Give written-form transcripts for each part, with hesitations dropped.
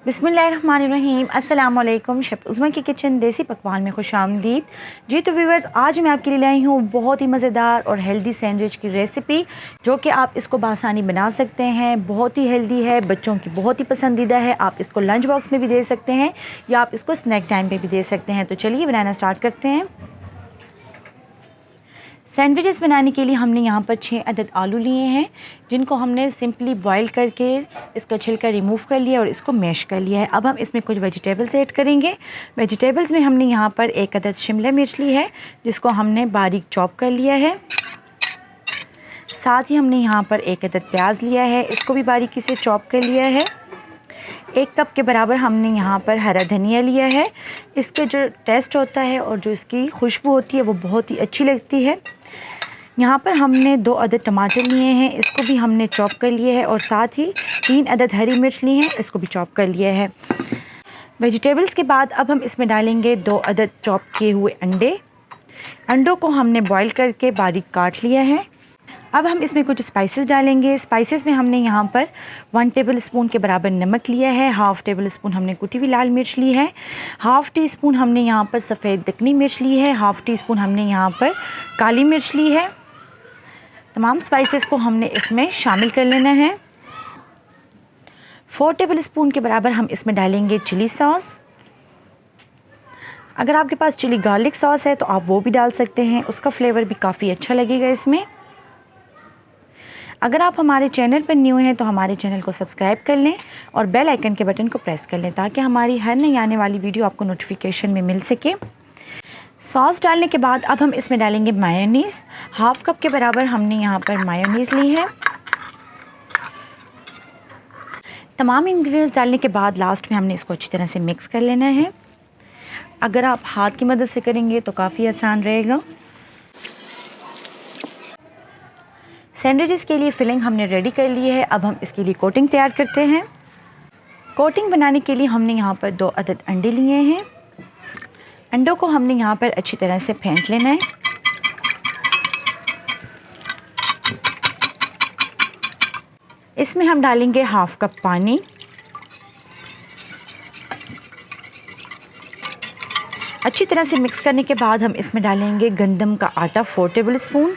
बिस्मिल्लाहिर्रहमानिर्रहीम। अस्सलाम वालेकुम। शेफ़ उज़्मा की किचन देसी पकवान में खुशामदीद। जी तो व्यूअर्स, आज मैं आपके लिए लाई हूँ बहुत ही मज़ेदार और हेल्दी सैंडविच की रेसिपी, जो कि आप इसको बआसानी बना सकते हैं। बहुत ही हेल्दी है, बच्चों की बहुत ही पसंदीदा है। आप इसको लंच बॉक्स में भी दे सकते हैं या आप इसको स्नैक टाइम पे भी दे सकते हैं। तो चलिए बनाना स्टार्ट करते हैं। सैंडविचेस बनाने के लिए हमने यहाँ पर 6 अदद आलू लिए हैं, जिनको हमने सिंपली बॉईल करके इसका छिलका रिमूव कर लिया और इसको मैश कर लिया है। अब हम इसमें कुछ वेजिटेबल्स ऐड करेंगे। वेजिटेबल्स में हमने यहाँ पर 1 अदद शिमला मिर्च ली है, जिसको हमने बारीक चॉप कर लिया है। साथ ही हमने यहाँ पर 1 अदद प्याज लिया है, इसको भी बारीकी से चॉप कर लिया है। 1 कप के बराबर हमने यहाँ पर हरा धनिया लिया है। इसके जो टेस्ट होता है और जो इसकी खुशबू होती है वो बहुत ही अच्छी लगती है। यहाँ पर हमने 2 अदद टमाटर लिए हैं, इसको भी हमने चॉप कर लिया है और साथ ही 3 अदद हरी मिर्च ली हैं, इसको भी चॉप कर लिया है। वेजिटेबल्स के बाद अब हम इसमें डालेंगे 2 अदद चॉप किए हुए अंडे। अंडों को हमने बॉईल करके बारीक काट लिया है। अब हम इसमें कुछ स्पाइसेस डालेंगे। स्पाइसेस में हमने यहाँ पर 1 टेबल स्पून के बराबर नमक लिया है, हाफ़ टेबल स्पून हमने कुटी हुई लाल मिर्च ली है, हाफ़ टी स्पून हमने यहाँ पर सफ़ेद दक्कनी मिर्च ली है, हाफ़ टी स्पून हमने यहाँ पर काली मिर्च ली है। तमाम स्पाइसेस को हमने इसमें शामिल कर लेना है। 4 टेबल स्पून के बराबर हम इसमें डालेंगे चिली सॉस। अगर आपके पास चिली गार्लिक सॉस है तो आप वो भी डाल सकते हैं, उसका फ्लेवर भी काफ़ी अच्छा लगेगा इसमें। अगर आप हमारे चैनल पर न्यू हैं तो हमारे चैनल को सब्सक्राइब कर लें और बेल आइकन के बटन को प्रेस कर लें, ताकि हमारी हर नई आने वाली वीडियो आपको नोटिफिकेशन में मिल सके। सॉस डालने के बाद अब हम इसमें डालेंगे मायोनीज़। हाफ़ कप के बराबर हमने यहाँ पर मायोनीज़ ली है। तमाम इंग्रेडिएंट्स डालने के बाद लास्ट में हमने इसको अच्छी तरह से मिक्स कर लेना है। अगर आप हाथ की मदद से करेंगे तो काफ़ी आसान रहेगा। सैंडविचेस के लिए फिलिंग हमने रेडी कर ली है। अब हम इसके लिए कोटिंग तैयार करते हैं। कोटिंग बनाने के लिए हमने यहाँ पर 2 अदद अंडे लिए हैं। अंडों को हमने यहाँ पर अच्छी तरह से फेंट लेना है। इसमें हम डालेंगे हाफ़ कप पानी। अच्छी तरह से मिक्स करने के बाद हम इसमें डालेंगे गंदम का आटा 4 टेबल स्पून।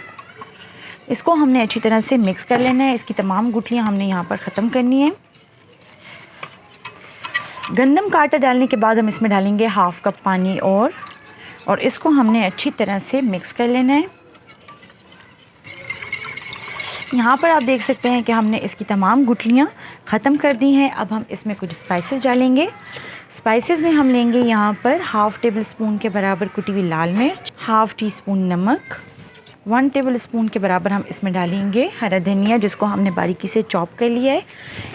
इसको हमने अच्छी तरह से मिक्स कर लेना है। इसकी तमाम गुठलियाँ हमने यहाँ पर ख़त्म करनी है। गंदम का आटा डालने के बाद हम इसमें डालेंगे हाफ़ कप पानी और इसको हमने अच्छी तरह से मिक्स कर लेना है। यहाँ पर आप देख सकते हैं कि हमने इसकी तमाम गुठलियाँ ख़त्म कर दी हैं। अब हम इसमें कुछ स्पाइसेस डालेंगे। स्पाइसेस में हम लेंगे यहाँ पर हाफ़ टेबल स्पून के बराबर कुटी हुई लाल मिर्च, हाफ़ टी स्पून नमक, 1 टेबल स्पून के बराबर हम इसमें डालेंगे हरा धनिया, जिसको हमने बारीकी से चॉप कर लिया है।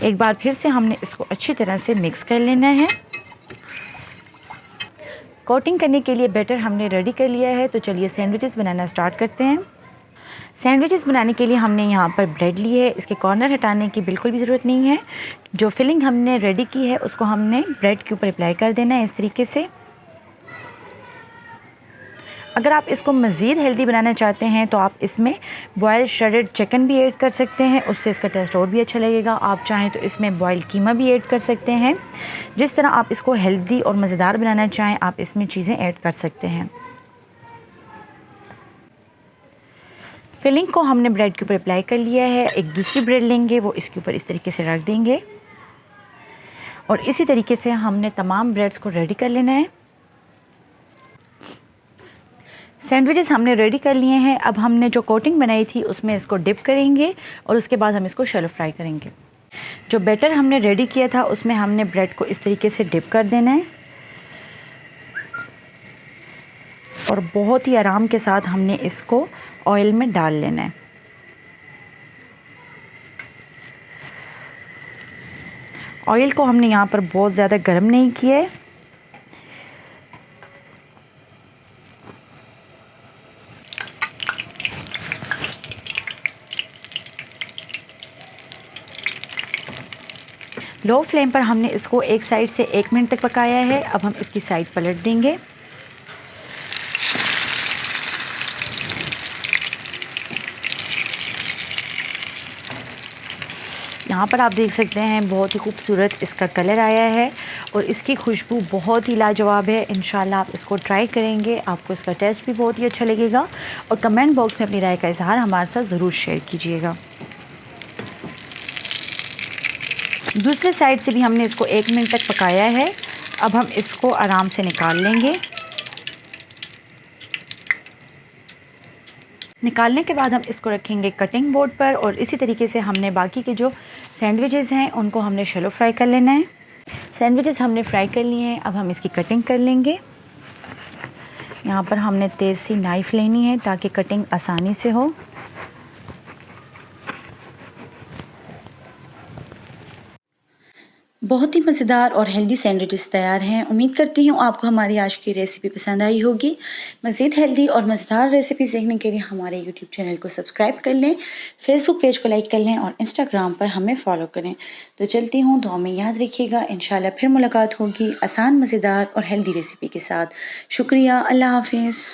एक बार फिर से हमने इसको अच्छी तरह से मिक्स कर लेना है। कोटिंग करने के लिए बैटर हमने रेडी कर लिया है। तो चलिए सैंडविचेस बनाना स्टार्ट करते हैं। सैंडविचेस बनाने के लिए हमने यहाँ पर ब्रेड ली है। इसके कॉर्नर हटाने की बिल्कुल भी ज़रूरत नहीं है। जो फिलिंग हमने रेडी की है उसको हमने ब्रेड के ऊपर अप्लाई कर देना है इस तरीके से। अगर आप इसको मज़ीद हेल्दी बनाना चाहते हैं तो आप इसमें बॉयल श्रेडेड चिकन भी ऐड कर सकते हैं, उससे इसका टेस्ट और भी अच्छा लगेगा। आप चाहें तो इसमें बॉयल कीमा भी ऐड कर सकते हैं। जिस तरह आप इसको हेल्दी और मज़ेदार बनाना चाहें आप इसमें चीज़ें ऐड कर सकते हैं। फिलिंग को हमने ब्रेड के ऊपर अप्लाई कर लिया है। एक दूसरी ब्रेड लेंगे, वो इसके ऊपर इस तरीके से रख देंगे और इसी तरीके से हमने तमाम ब्रेड्स को रेडी कर लेना है। सैंडविचेस हमने रेडी कर लिए हैं। अब हमने जो कोटिंग बनाई थी उसमें इसको डिप करेंगे और उसके बाद हम इसको शैलो फ्राई करेंगे। जो बैटर हमने रेडी किया था उसमें हमने ब्रेड को इस तरीके से डिप कर देना है और बहुत ही आराम के साथ हमने इसको ऑयल में डाल लेना है। ऑयल को हमने यहाँ पर बहुत ज़्यादा गर्म नहीं किया है। लो फ्लेम पर हमने इसको एक साइड से 1 मिनट तक पकाया है। अब हम इसकी साइड पलट देंगे। यहाँ पर आप देख सकते हैं बहुत ही खूबसूरत इसका कलर आया है और इसकी खुशबू बहुत ही लाजवाब है। इंशाल्लाह आप इसको ट्राई करेंगे, आपको इसका टेस्ट भी बहुत ही अच्छा लगेगा। और कमेंट बॉक्स में अपनी राय का इजहार हमारे साथ ज़रूर शेयर कीजिएगा। दूसरे साइड से भी हमने इसको 1 मिनट तक पकाया है। अब हम इसको आराम से निकाल लेंगे। निकालने के बाद हम इसको रखेंगे कटिंग बोर्ड पर और इसी तरीके से हमने बाकी के जो सैंडविचेस हैं उनको हमने शैलो फ्राई कर लेना है। सैंडविचेस हमने फ्राई कर लिए हैं, अब हम इसकी कटिंग कर लेंगे। यहाँ पर हमने तेज़ सी नाइफ़ लेनी है ताकि कटिंग आसानी से हो। बहुत ही मज़ेदार और हेल्दी सैंडविचेस तैयार हैं। उम्मीद करती हूँ आपको हमारी आज की रेसिपी पसंद आई होगी। मज़ीद हेल्दी और मज़ेदार रेसिपीज़ देखने के लिए हमारे यूट्यूब चैनल को सब्सक्राइब कर लें, फेसबुक पेज को लाइक कर लें और इंस्टाग्राम पर हमें फ़ॉलो करें। तो चलती हूँ, दुआ में याद रखिएगा। इंशाल्लाह फिर मुलाकात होगी आसान, मज़ेदार और हेल्दी रेसिपी के साथ। शुक्रिया, अल्लाह हाफ़िज़।